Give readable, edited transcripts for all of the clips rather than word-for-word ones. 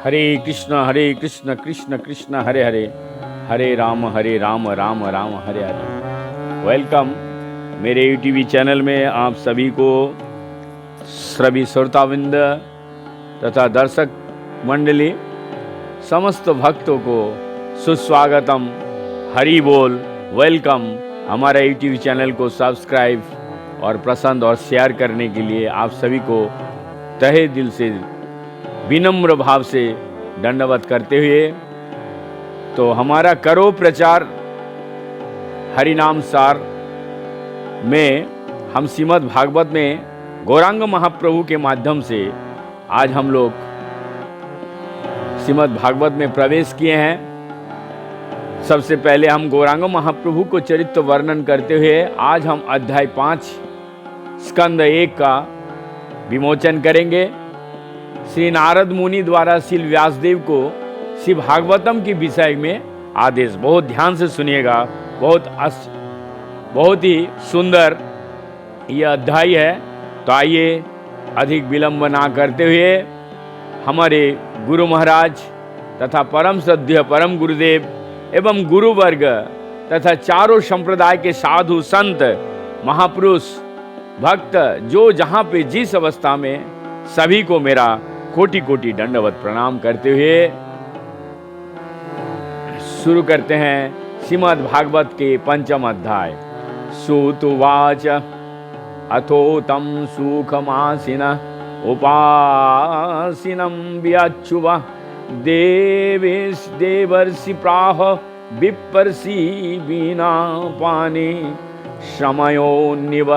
हरे कृष्ण कृष्ण कृष्ण हरे हरे, हरे Ram Ram Ram Hare Hare. Welcome मेरे YouTube channel में आप सभी को, सभी श्रोताविंद तथा दर्शक मंडली, समस्त भक्तों को सुस्वागतम। हरि बोल। वेलकम। हमारा यूट्यूब चैनल को सब्सक्राइब और पसंद और शेयर करने के लिए आप सभी को तहे दिल से विनम्र भाव से दंडवत करते हुए, तो हमारा करो प्रचार हरिनाम सार में हम श्रीमद् भागवत में गौरांग महाप्रभु के माध्यम से आज हम लोग श्रीमद् भागवत में प्रवेश किए हैं। सबसे पहले हम गौरांग महाप्रभु को चरित्र वर्णन करते हुए आज हम अध्याय 5 स्कंद 1 का विमोचन करेंगे। श्री नारद मुनि द्वारा श्री व्यासदेव को श्री भागवतम के विषय में आदेश। बहुत ध्यान से सुनिएगा, बहुत ही सुंदर यह अध्याय है। तो आइए अधिक विलंब ना करते हुए हमारे गुरु महाराज तथा परम श्रद्धेय परम गुरुदेव एवं गुरु वर्ग तथा चारों संप्रदाय के साधु संत महापुरुष भक्त जो जहाँ पे जिस अवस्था में, सभी को मेरा कोटि कोटि दंडवत प्रणाम करते हुए शुरू करते हैं श्रीमद् भागवत के 5म अध्याय। सूतुवाच अथो तम सुखमासिन उपासिनं व्याच्युव देवर्षि प्राह विपर्षि वीणा पानी श्रमयोन्निव।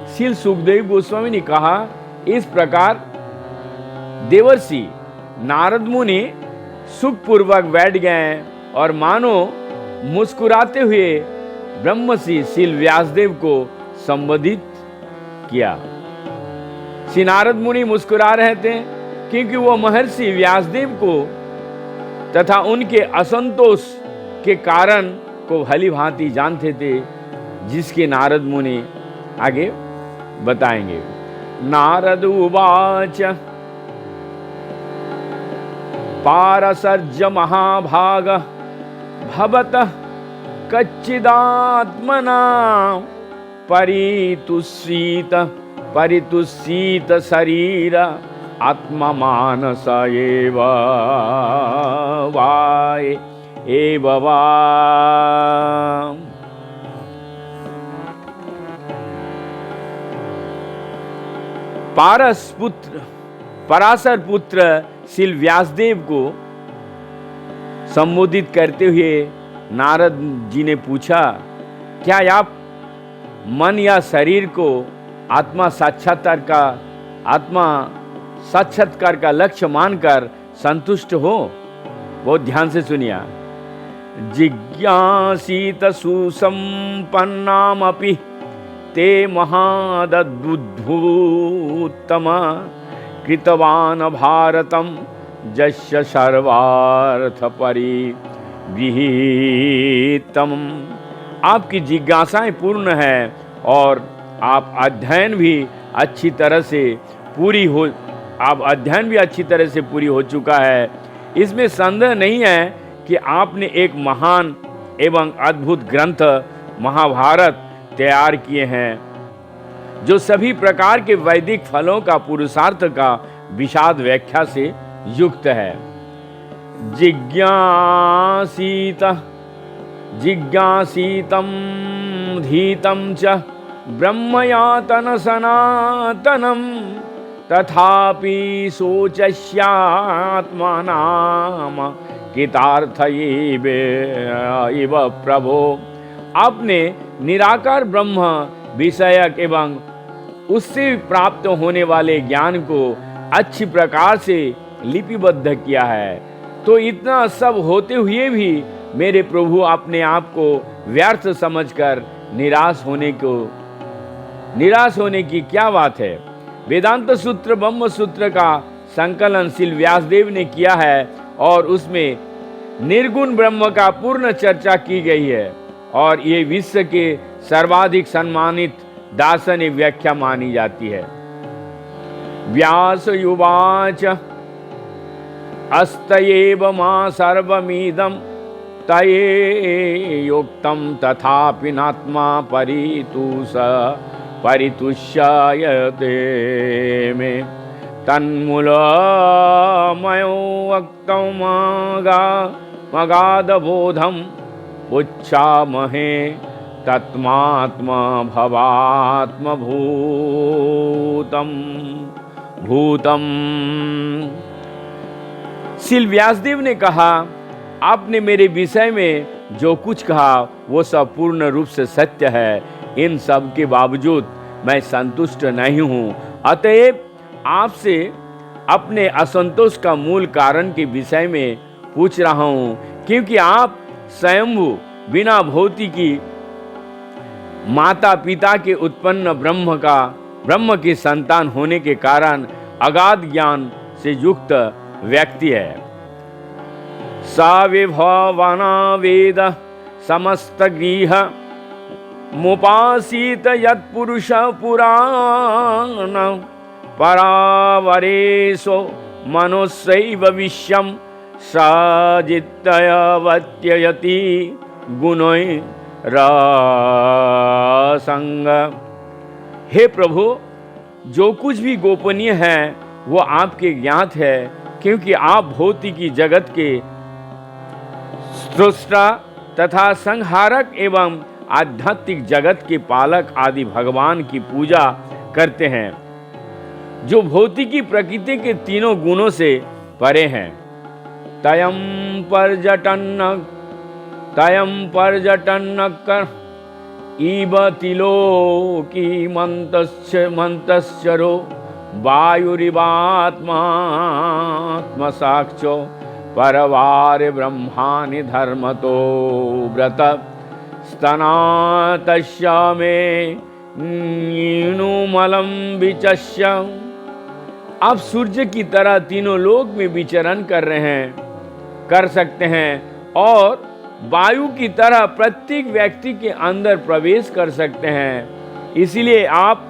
श्री सुखदेव गोस्वामी ने कहा, इस प्रकार देवर्षि नारद मुनि सुखपूर्वक बैठ गए और मानो मुस्कुराते हुए ब्रह्मर्षि श्री व्यासदेव को संबोधित किया। श्री नारद मुनि मुस्कुरा रहे थे क्योंकि वो महर्षि व्यासदेव को तथा उनके असंतोष के कारण को भली भांति जानते थे, जिसके नारद मुनि आगे बताएंगे। नारद उवाच पारसर्ज महाभाग भवतः कच्चिदात्मना परितुष्यीत शरीर आत्मा मानस एव वा। पराशर पुत्र श्री व्यासदेव को संबोधित करते हुए नारद जी ने पूछा, क्या आप मन या शरीर को आत्मा साक्षात्कार का लक्ष्य मानकर संतुष्ट हो? बहुत ध्यान से सुनिए। जिज्ञासीत सुसंपन्नामपि ते महादद्भुतम कृतवान भारतम जस्य सर्वार्थ परिगृहीतम। आपकी जिज्ञासाएं पूर्ण है और आप अध्ययन भी अच्छी तरह से पूरी हो चुका है। इसमें संदेह नहीं है कि आपने एक महान एवं अद्भुत ग्रंथ महाभारत तैयार किए हैं, जो सभी प्रकार के वैदिक फलों का पुरुषार्थ का विशाद व्याख्या से युक्त है। जिज्ञासीतम धीतम च ब्रह्मयातन सनातनम तथापि शोचस्यात्मानाम कृतार्थ इव प्रभो। आपने निराकार ब्रह्म विषयक एवं उससे प्राप्त होने वाले ज्ञान को अच्छी प्रकार से लिपिबद्ध किया है। तो इतना सब होते हुए भी मेरे प्रभु अपने आप को व्यर्थ समझकर निराश होने की क्या बात है। वेदांत सूत्र ब्रह्म सूत्र का संकलन श्री व्यासदेव ने किया है और उसमें निर्गुण ब्रह्म का पूर्ण चर्चा की गई है और ये विश्व के सर्वाधिक सम्मानित दार्शनिक व्याख्या मानी जाती है। व्यास युवाच अस्तयेव मा सर्वमिदं तये योक्तं तथापि नात्मा परितुष्यते मे तन्मूलमयो वक्तं मगाधबोधम् उच्चामहे तत्मात्मा भवात्मभूतम् भूतम्। श्री व्यासदेव ने कहा, आपने मेरे विषय में जो कुछ कहा वो सब पूर्ण रूप से सत्य है। इन सब के बावजूद मैं संतुष्ट नहीं हूँ। अतएव आपसे अपने असंतोष का मूल कारण के विषय में पूछ रहा हूँ, क्योंकि आप स्वयंभू बिना भौतिकी माता पिता के उत्पन्न ब्रह्म की संतान होने के कारण अगाध ज्ञान से युक्त व्यक्ति है। सा विभवना वेद समस्त गृह मुपासीत यत्पुरुष पुराण परावरेशो मनुष्यैव विश्वं सजित्यवत्ययति गुणैरसंग। हे प्रभु, जो कुछ भी गोपनीय है वो आपके ज्ञात है, क्योंकि आप भौतिकी जगत के सृष्टा तथा संहारक एवं आध्यात्मिक जगत के पालक आदि भगवान की पूजा करते हैं, जो भौतिकी प्रकृति के तीनों गुणों से परे हैं। तयं पर्यटन कर इव तिलोकी मंतश्चरो वायुरिवात्मात्मसाक्षो परवार ब्रह्मानि धर्मतो व्रत स्तनातस्य मे नीनुमलं विचस्य। आप सूर्य की तरह तीनों लोक में विचरण कर सकते हैं और वायु की तरह प्रत्येक व्यक्ति के अंदर प्रवेश कर सकते हैं। इसलिए आप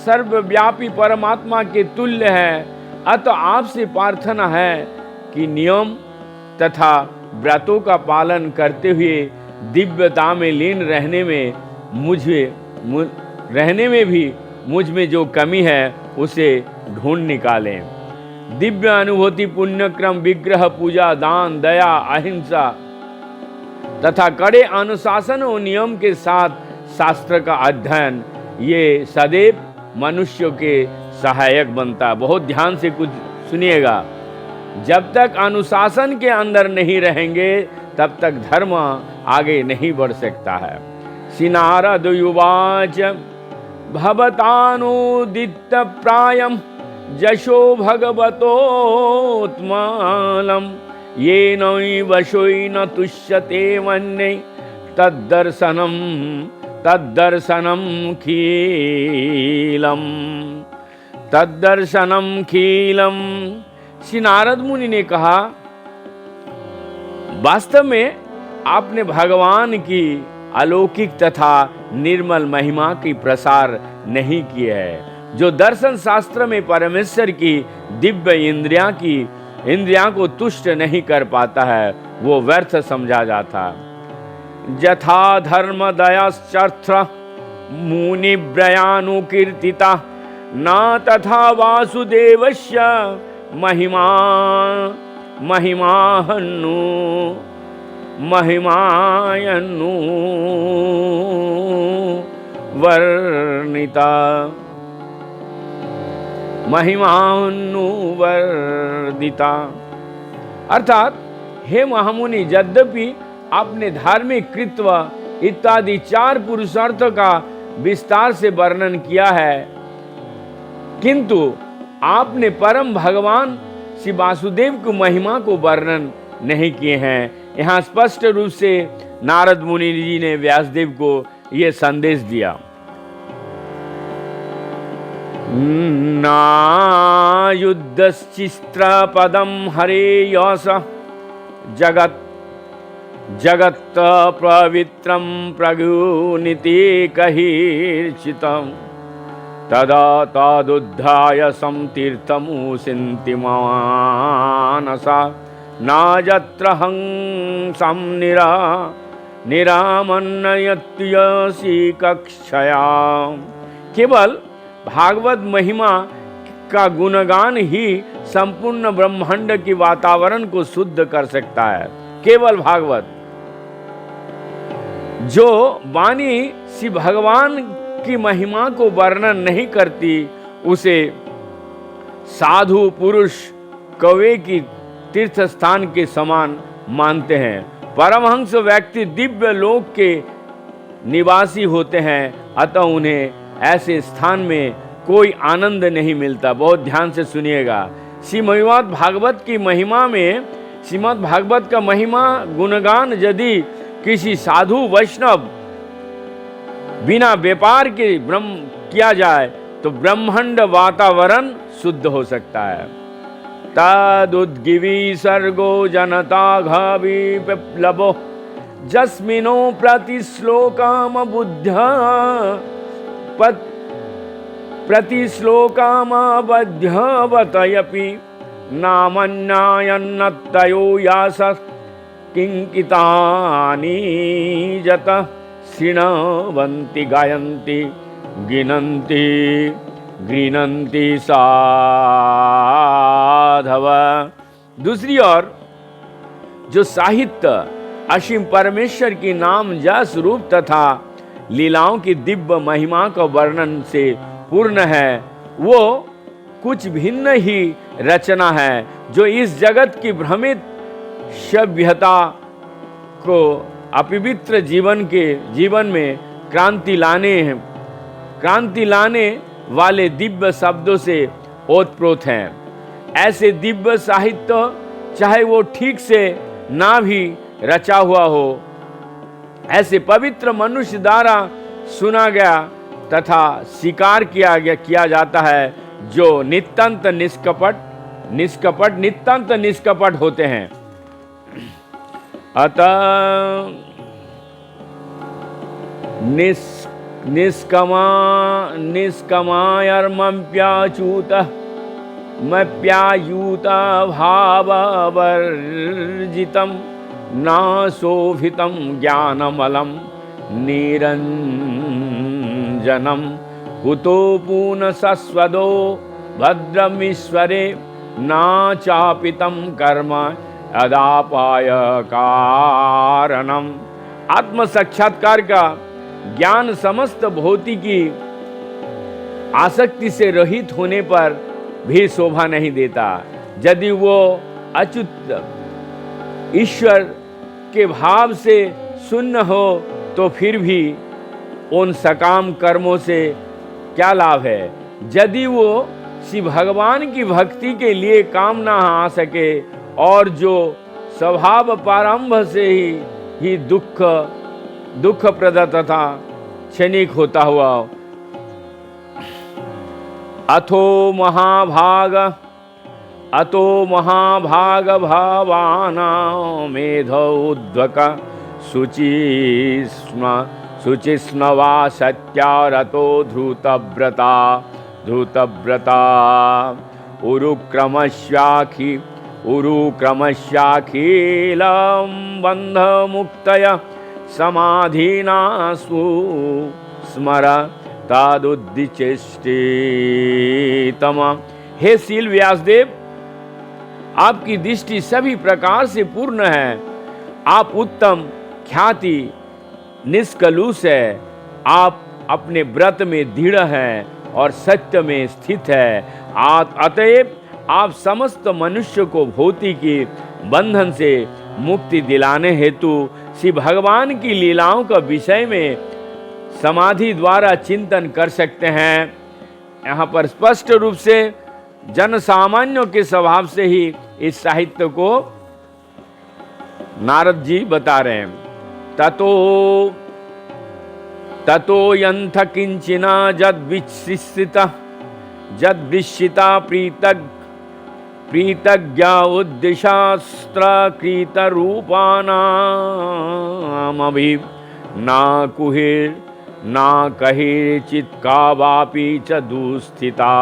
सर्वव्यापी परमात्मा के तुल्य हैं। अतः आपसे प्रार्थना है कि नियम तथा व्रतों का पालन करते हुए दिव्यता में लीन रहने में भी मुझ में जो कमी है उसे ढूंढ निकालें। दिव्य अनुभूति, पुण्यक्रम, विग्रह पूजा, दान, दया, अहिंसा तथा कड़े अनुशासन और नियम के साथ शास्त्र का अध्ययन, ये सदैव मनुष्य के सहायक बनता। बहुत ध्यान से कुछ सुनिएगा। जब तक अनुशासन के अंदर नहीं रहेंगे तब तक धर्म आगे नहीं बढ़ सकता है। श्री नारद उवाच भवतानुदित प्रायम जशो भगवतोत्मालम ये नई वशोई न तुष्यते मन्ये तद्दर्शनम खीलम। श्री नारद मुनि ने कहा, वास्तव में आपने भगवान की अलौकिक तथा निर्मल महिमा की प्रसार नहीं किए है। जो दर्शन शास्त्र में परमेश्वर की दिव्य इंद्रियां को तुष्ट नहीं कर पाता है वो व्यर्थ समझा जाता। यथा धर्म दयाश्चर्थ मुनिव्रयानुकीर्तिता न तथा वासुदेवस्य महिमायन्नु वर्णिता। अर्थात हे महामुनि, यद्यपि आपने धार्मिक कृत्व इत्यादि 4 पुरुषार्थों का विस्तार से वर्णन किया है, किंतु आपने परम भगवान श्री वासुदेव की महिमा को वर्णन नहीं किए हैं। यहाँ स्पष्ट रूप से नारद मुनि जी ने व्यासदेव को यह संदेश दिया। नायुद्धश्चिस्त्र पदम हरे यश जगत पवित्रम प्रगुनिति कहीर्चितम तदा तदुद्धाय संतीर्थमुसिन्ति मानसा नाजत्र हंसं निरामन्नयत्यसि कक्षया। केवल भागवत महिमा का गुणगान ही संपूर्ण ब्रह्मांड की वातावरण को शुद्ध कर सकता है। केवल भागवत, जो वाणी श्री भगवान की महिमा को वर्णन नहीं करती, उसे साधु पुरुष कवे की तीर्थ स्थान के समान मानते हैं। परमहंस व्यक्ति दिव्य लोक के निवासी होते हैं, अतः उन्हें ऐसे स्थान में कोई आनंद नहीं मिलता। बहुत ध्यान से सुनिएगा। श्रीमद् भागवत की महिमा में, श्रीमद् भागवत का महिमा गुणगान यदि किसी साधु वैष्णव बिना व्यापार के ब्रह्म किया जाए तो ब्रह्मांड वातावरण शुद्ध हो सकता है। तदुद्गिवी सर्गो जनता घावी पिप्लवो जस्मिनो प्रतिश्लोकम बुद्ध प्रतिश्लोकमबध्यवतयपि नामन्यायन्नत्तयो यास किंकितानि जत शृण्वन्ति गायन्ति गिनन्ति गृह्णन्ति साधव। दूसरी ओर जो साहित्य असीम परमेश्वर की नाम जस रूप तथा लीलाओं की दिव्य महिमा का वर्णन से पूर्ण है, वो कुछ भिन्न ही रचना है जो इस जगत की भ्रमित सभ्यता को अपवित्र जीवन में क्रांति लाने वाले दिव्य शब्दों से ओतप्रोत हैं। ऐसे दिव्य साहित्य चाहे वो ठीक से ना भी रचा हुआ हो, ऐसे पवित्र मनुष्य द्वारा सुना गया तथा स्वीकार किया जाता है, जो नित्यंत निष्कपट होते हैं। अतः निष्कमायर्मप्याच्यूत भाववर्जितं नाशोभितं ज्ञानमलं निरञ्जनं कुतो पूर्णसस्वदो भद्रमीश्वरे नाचापितं कर्म अदापाय कारणम। आत्म साक्षात्कार का ज्ञान समस्त भौतिकी आसक्ति से रहित होने पर भी शोभा नहीं देता। यदि वो अच्युत ईश्वर के भाव से शून्य हो तो फिर भी उन सकाम कर्मों से क्या लाभ है। यदि वो श्री भगवान की भक्ति के लिए काम ना आ सके और जो स्वभाव प्रारंभ से ही दुखप्रद तथा क्षणिक होता हुआ, अतो महाभाग भावाना मेधोद्वक शुचिस्नवा सत्यारतो धृतव्रता उरुक्रमस्याखिलं बन्धमुक्तय समाधिना स्मर तदुद्दिचेष्टितम। हे शील व्यासदेव, आपकी दृष्टि सभी प्रकार से पूर्ण है। आप उत्तम ख्याति निष्कलुष है। आप अपने व्रत में दृढ़ हैं और सत्य में स्थित है। अतएव आप समस्त मनुष्य को भौतिकी बंधन से मुक्ति दिलाने हेतु श्री भगवान की लीलाओं का विषय में समाधि द्वारा चिंतन कर सकते हैं। यहाँ पर स्पष्ट रूप से जन सामान्यों के स्वभाव से ही इस साहित्य को नारद जी बता रहे हैं। ततो यंथ किंचिना जद्विशिता प्रीतज्ञा उद्दिशास्त्र कृत रूपानामभि ना कुहिर ना कहिर्चित् कावापि च दुस्थिता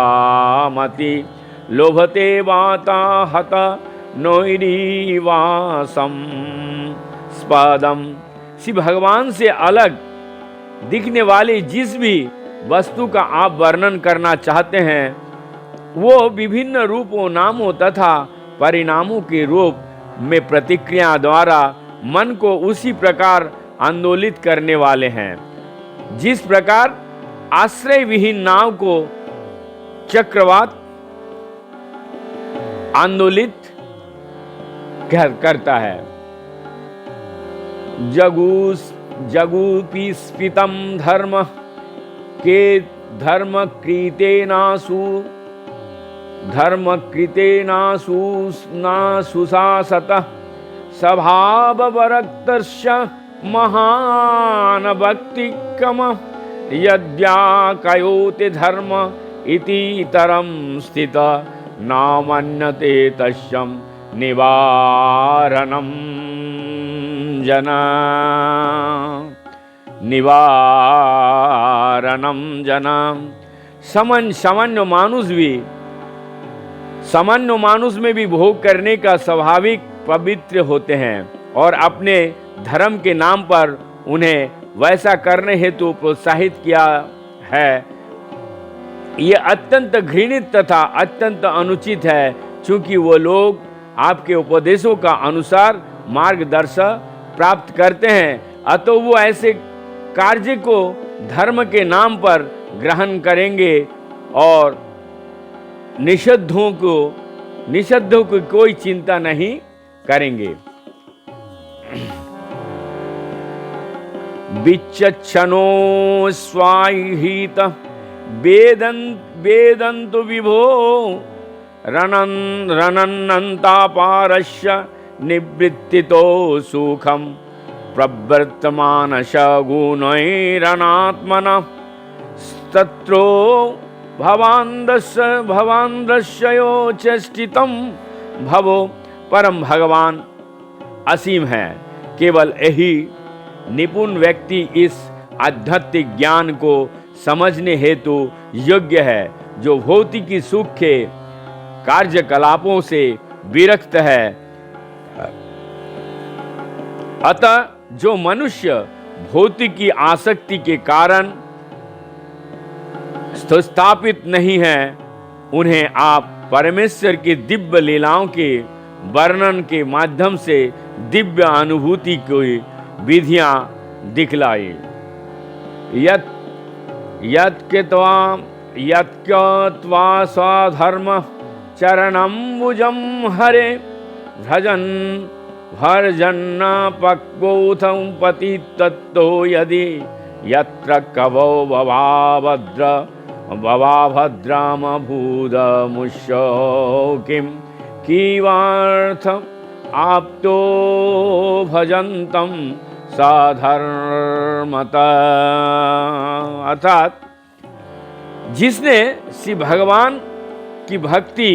मति लोभते वाता हत नोरीवासम स्पदम। श्री भगवान से अलग दिखने वाली जिस भी वस्तु का आप वर्णन करना चाहते हैं, वो विभिन्न रूपों, नामों तथा परिणामों के रूप में प्रतिक्रिया द्वारा मन को उसी प्रकार आंदोलित करने वाले हैं, जिस प्रकार आश्रय विहीन नाव को चक्रवात आंदोलित करता है। जगुपीस्पितम धर्म के धर्म कृतेनासु नासुशासत स्वभाववरक्तस्य महान भक्तिकम यद्व्याकयोति धर्म इति तरम स्थित नामन्यते तस्यं निवारणं जना। सामान्य मानुष में भी भोग करने का स्वाभाविक पवित्र होते हैं और अपने धर्म के नाम पर उन्हें वैसा करने हेतु प्रोत्साहित किया है। यह अत्यंत घृणित तथा अत्यंत अनुचित है, क्योंकि वो लोग आपके उपदेशों का अनुसार मार्गदर्शन प्राप्त करते हैं, अतः वो ऐसे कार्य को धर्म के नाम पर ग्रहण करेंगे और निषिद्धों की कोई चिंता नहीं करेंगे। विचक्षणो स्वाहित वेदन्तु विभो रणन्नन्तापारस्य निवृत्तितो सुखं प्रवर्तमानश गुणैरनात्मनः तत्रो भवान्दस्यो चेष्टितं भवो। परम भगवान असीम है। केवल यही निपुण व्यक्ति इस आध्यात्मिक ज्ञान को समझने हेतु योग्य है, जो भौतिकी सुख के कार्यकलापों से विरक्त है। अतः जो मनुष्य भौतिकी आसक्ति के कारण स्थापित नहीं है, उन्हें आप परमेश्वर की दिव्य लीलाओं के वर्णन के माध्यम से दिव्य अनुभूति की विधियां दिखलाई। यत्कृत्वा स्वधर्म चरणम्बुजं हरे भर्जन्न पक्वोऽथं पतितत्तो यदि यत्र कवौ भवाभद्रामभूदमुष्यो किं कीवार्थ आप्तो भजन्तं साधर्मता। अर्थात जिसने श्री भगवान की भक्ति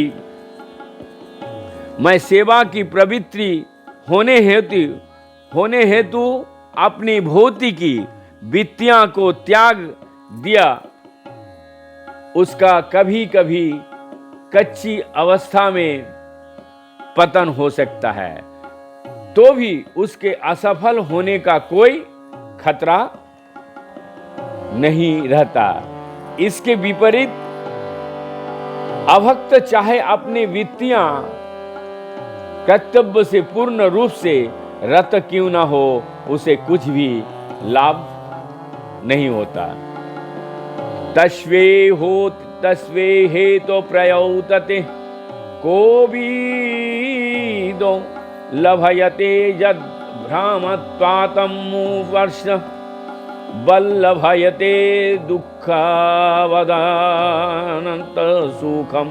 में सेवा की प्रवृत्ति होने हेतु अपनी भौतिकी वित्तियां को त्याग दिया, उसका कभी कभी कच्ची अवस्था में पतन हो सकता है, तो भी उसके असफल होने का कोई खतरा नहीं रहता। इसके विपरीत अभक्त चाहे अपने वित्तियां कर्तव्य से पूर्ण रूप से रत क्यों न हो, उसे कुछ भी लाभ नहीं होता। तस्वे हेतो प्रयौतते को भी लभयते यद भ्रामत्वातं वर्ष बल्लभयते दुःखावदानंत सुखम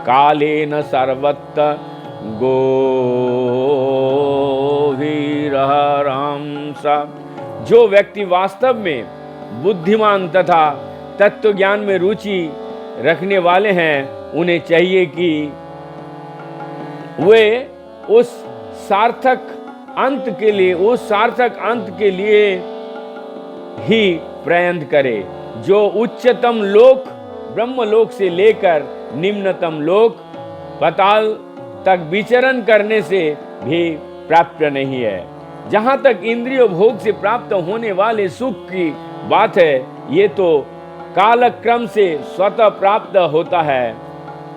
कालेन सर्वत्र गोवीरहंसा। जो व्यक्ति वास्तव में बुद्धिमान तथा तत्व ज्ञान में रुचि रखने वाले हैं, उन्हें चाहिए कि वे उस सार्थक अंत के लिए ही प्रयत्न करें, जो उच्चतम लोक ब्रह्मलोक से लेकर निम्नतम लोक पाताल तक विचरण करने से भी प्राप्त नहीं है। जहां तक इंद्रिय भोग से प्राप्त होने वाले सुख की बात है, ये तो कालक्रम से स्वतः प्राप्त होता है।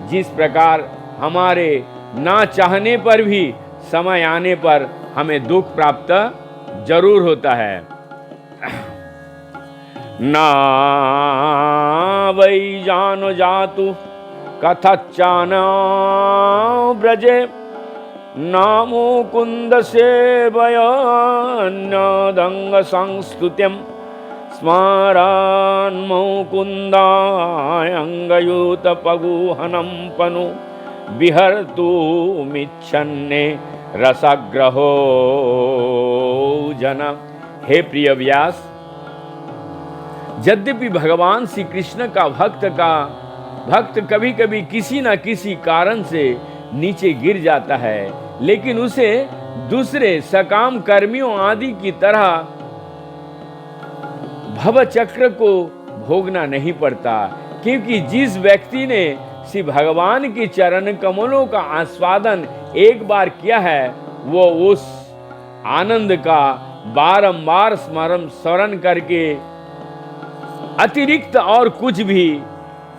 जिस प्रकार हमारे ना चाहने पर भी समय आने पर हमें दुख प्राप्त जरूर होता है। ना वै जानो जातु कथच्चान ब्रजे नामो कुंद सेवयन्यदंग संस्तुत्यम स्मरान् मुकुन्दायंगयूत पगुहनं पनु विहर्तुमिच्छन्ने रसग्रहो जन। हे प्रिय व्यास, यद्यपि भगवान श्री कृष्ण का भक्त कभी कभी किसी न किसी कारण से नीचे गिर जाता है, लेकिन उसे दूसरे सकाम कर्मियों आदि की तरह भव चक्र को भोगना नहीं पड़ता, क्योंकि जिस व्यक्ति ने श्री भगवान के चरण कमलों का आस्वादन एक बार किया है, वो उस आनंद का बारंबार स्मरण करके अतिरिक्त और कुछ भी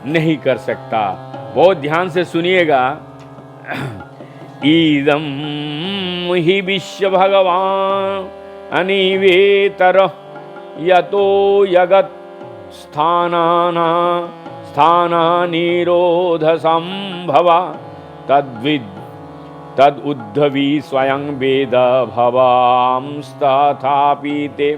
नहीं कर सकता। बहुत ध्यान से सुनिएगा। ईदम हि विश्व भगवान अनिवेतर यतो यगत स्थानानिरोध संभवा तद उद्धवी स्वयं वेद भवांस्तथापि ते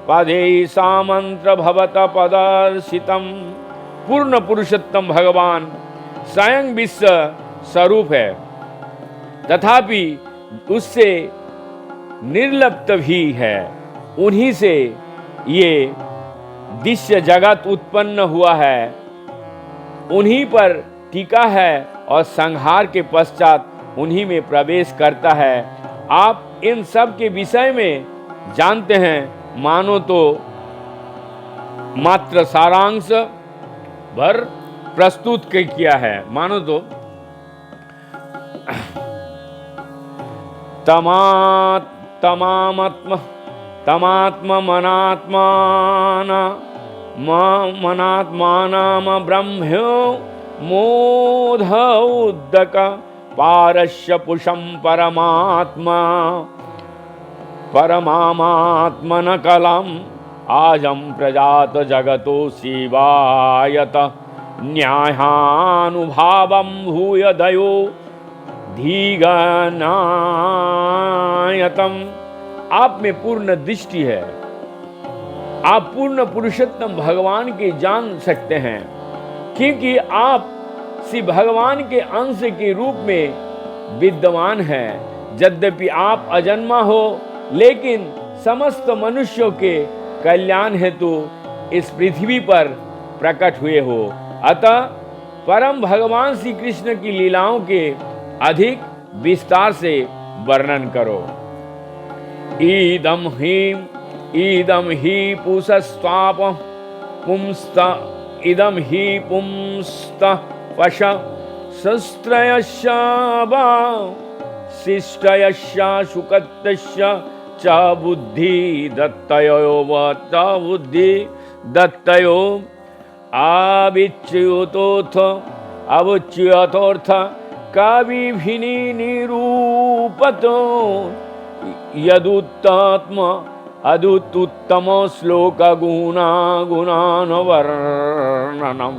प्रादेशामंत्र भवत पदर्शितम। पूर्ण पुरुषोत्तम भगवान स्वयं विश्व स्वरूप है, तथापि उससे निर्लिप्त भी है। उन्हीं से ये दृश्य जगत उत्पन्न हुआ है, उन्हीं पर टीका है और संहार के पश्चात उन्हीं में प्रवेश करता है। आप इन सब के विषय में जानते हैं, मानो तो मात्र सारांश भर प्रस्तुत किया है। मानो तो तमात्म मनात्मानम ब्रह्म्यो मोध उद्दक पारस्य पुषं परमात्मन कलम आजम प्रजात जगतो शिवायत न्यायानुभावं भूय दयो धीगनायतम। आप में पूर्ण दृष्टि है, आप पूर्ण पुरुषोत्तम भगवान के जान सकते हैं, क्योंकि आप श्री भगवान के अंश के रूप में विद्यमान हैं। यद्यपि आप अजन्मा हो, लेकिन समस्त मनुष्यों के कल्याण हेतु इस पृथ्वी पर प्रकट हुए हो। अतः परम भगवान श्री कृष्ण की लीलाओं के अधिक विस्तार से वर्णन करो। ईदम ही पुंसस्त्वाप पुंस्त पश शस्त्रयश्च शिष्टयश्च शुकतश्च च बुद्धि दत्तयो अवच्युतोऽर्थ कविभिनि निरूपतो यदुत्तम श्लोक गुणानुवर्णनम।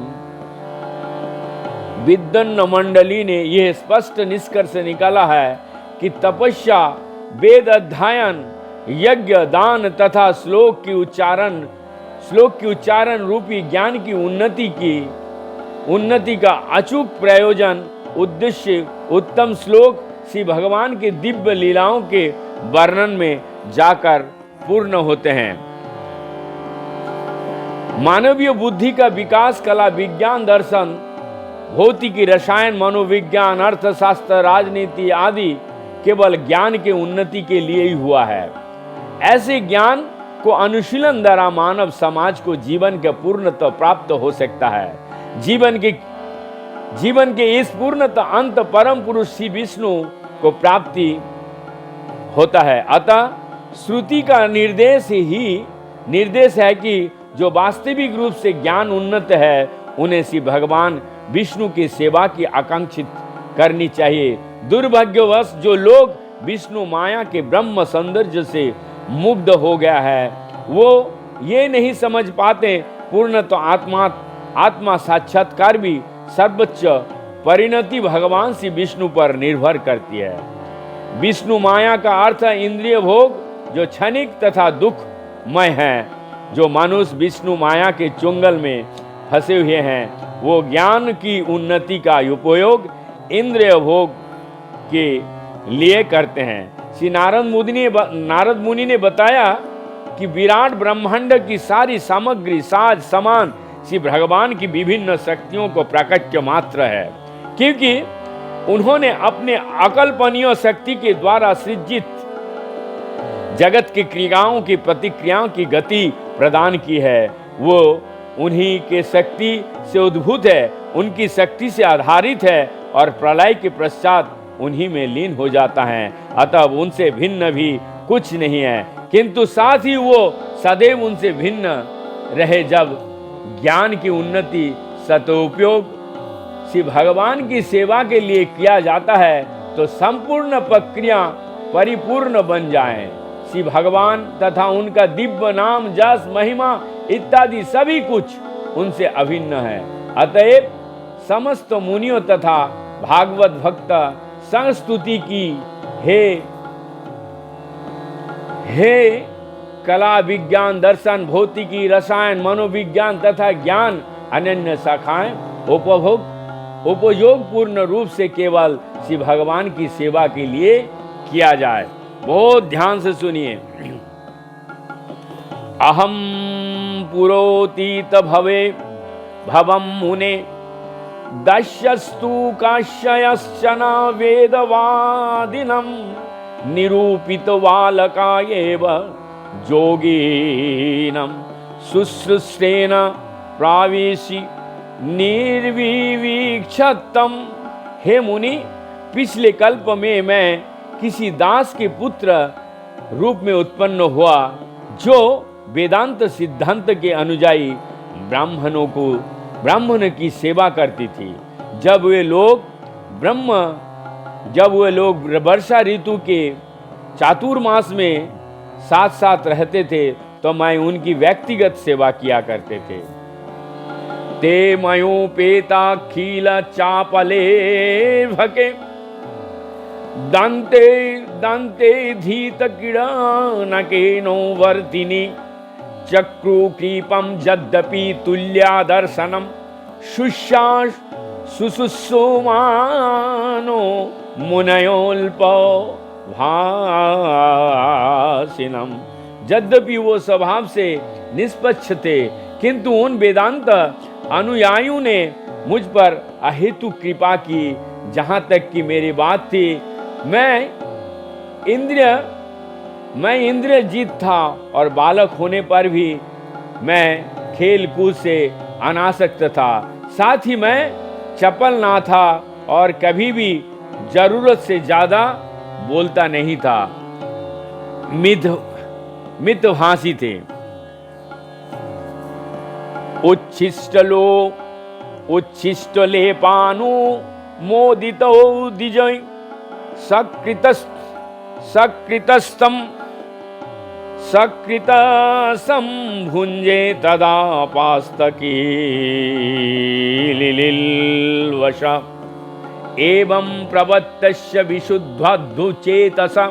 विद्वन्न मंडली ने यह स्पष्ट निष्कर्ष निकाला है कि तपस्या, वेद अध्ययन, यज्ञ, दान तथा श्लोक की उच्चारण रूपी ज्ञान की उन्नति का अचूक प्रयोजन उद्देश्य उत्तम श्लोक श्री भगवान के दिव्य लीलाओं के वर्णन में जाकर पूर्ण होते हैं। मानवीय बुद्धि का विकास कला, विज्ञान, दर्शन, भौतिकी, रसायन, मनोविज्ञान, अर्थशास्त्र, राजनीति आदि केवल ज्ञान के उन्नति के लिए ही हुआ है। ऐसे ज्ञान को अनुशीलन द्वारा मानव समाज को जीवन के पूर्णतः प्राप्त हो सकता है। जीवन के इस पूर्णतः अंत परम पुरुष श्री विष्णु को प्राप्ति होता है। अतः श्रुति का निर्देश है कि जो वास्तविक रूप से ज्ञान उन्नत है उन्हें श्री भगवान विष्णु की सेवा की आकांक्षित करनी चाहिए। दुर्भाग्यवश जो लोग विष्णु माया के ब्रह्म सौंदर्य से मुग्ध हो गया है वो ये नहीं समझ पाते पूर्णतः आत्मा साक्षात्कार भी सर्वोच्च परिणति भगवान श्री विष्णु पर निर्भर करती है। विष्णु माया का अर्थ है इंद्रिय भोग जो क्षणिक तथा दुखमय है। जो मनुष्य विष्णु माया के चुंगल में फंसे हुए हैं वो ज्ञान की उन्नति का उपयोग इंद्रिय भोग के लिए करते हैं। श्री नारद मुनि ने बताया कि विराट ब्रह्मांड की सारी सामग्री साज समान श्री भगवान की विभिन्न शक्तियों को प्राकट्य मात्र है, क्योंकि उन्होंने अपने अकल्पनीय शक्ति के द्वारा सृजित जगत की क्रियाओं की प्रतिक्रियाओं की गति प्रदान की है। वो उन्हीं के शक्ति से उद्भूत है, उनकी शक्ति से आधारित है और प्रलय के पश्चात उन्हीं में लीन हो जाता है। अतः उनसे भिन्न भी कुछ नहीं है, किंतु साथ ही वो सदैव उनसे भिन्न रहे। जब ज्ञान की उन्नति सदुपयोग श्री भगवान की सेवा के लिए किया जाता है तो संपूर्ण प्रक्रिया परिपूर्ण बन जाए। श्री भगवान तथा उनका दिव्य नाम जस महिमा इत्यादि सभी कुछ उनसे अभिन्न है। अतएव समस्त मुनियों तथा भागवत भक्त संस्तुति की हे कला विज्ञान दर्शन भौतिकी रसायन मनोविज्ञान तथा ज्ञान अनन्य शाखाएं उपयोग पूर्ण रूप से केवल श्री भगवान की सेवा के लिए किया जाए। बहुत ध्यान से सुनिए। अहम पुरोतीत भवम मुने दश्यस्तु काश्यश्चन वेदवादिनं निरूपित बालकायेव जोगीनं शुश्रूषेण प्रावेशि निर्विवीक्षतम। हे मुनि, पिछले कल्प में मैं किसी दास के पुत्र रूप में उत्पन्न हुआ जो वेदांत सिद्धांत के अनुयायी ब्राह्मण की सेवा करती थी। जब वे लोग वर्षा ऋतु के चातुर्मास में साथ साथ रहते थे तो मैं उनकी व्यक्तिगत सेवा किया करते थे। ते मयोपेता खील चापले भके दंते धीत किरणकेनो वर्तिनी चक्रु कृपम यद्यपि तुल्या दर्शनम सुसुमानो मुनयोल्प भासिनम। यद्यपि वो स्वभाव से निष्पक्ष थे किंतु उन वेदांत अनुयायियों ने मुझ पर अहेतु कृपा की। जहाँ तक कि मेरी बात थी, मैं इंद्रिय जीत था और बालक होने पर भी मैं खेल कूद से अनासक्त था। साथ ही मैं चपल ना था और कभी भी जरूरत से ज्यादा बोलता नहीं था। मितभाषी थे। उच्छिष्टलेपानु मोदितो द्विजै सकृतसं भुञ्जे तदा पास्तकीलिलवश एवं प्रवत्तस्य विशुद्धाद्भुचेतसा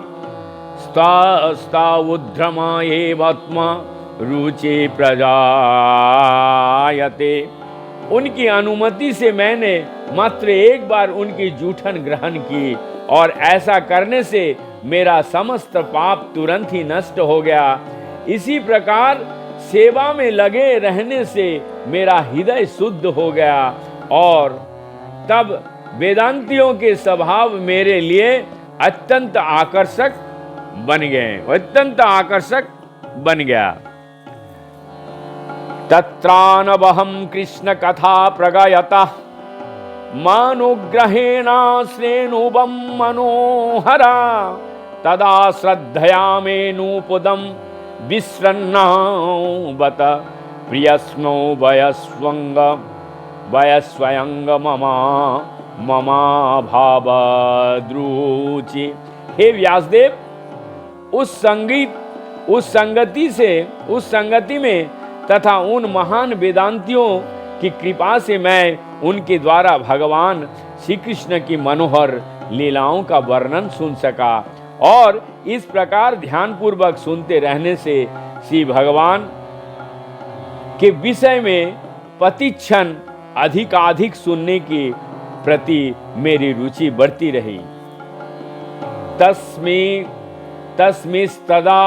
स्तावुद्ध्रमा एवात्मा रुचि प्रजायते। उनकी अनुमति से मैंने मात्र एक बार उनकी जूठन ग्रहण की और ऐसा करने से मेरा समस्त पाप तुरंत ही नष्ट हो गया। इसी प्रकार सेवा में लगे रहने से मेरा हृदय शुद्ध हो गया और तब वेदांतियों के स्वभाव मेरे लिए अत्यंत आकर्षक बन गया। तत्रानवहं कृष्ण कथा प्रगायता मानुग्रहेण श्रेणुवं मनोहरा तदा श्रद्धया मेनुपदं विसृण्णावत प्रियस्नो वयस्वयंग ममा भावद्रुचि। हे व्यासदेव, उस संगति में तथा उन महान वेदांतियों की कृपा से मैं उनके द्वारा भगवान श्री कृष्ण की मनोहर लीलाओं का वर्णन सुन सका। और इस प्रकार ध्यानपूर्वक सुनते रहने से श्री भगवान के विषय में प्रतिक्षण अधिकाधिक सुनने की प्रति मेरी रुचि बढ़ती रही। तस्मिस्तदा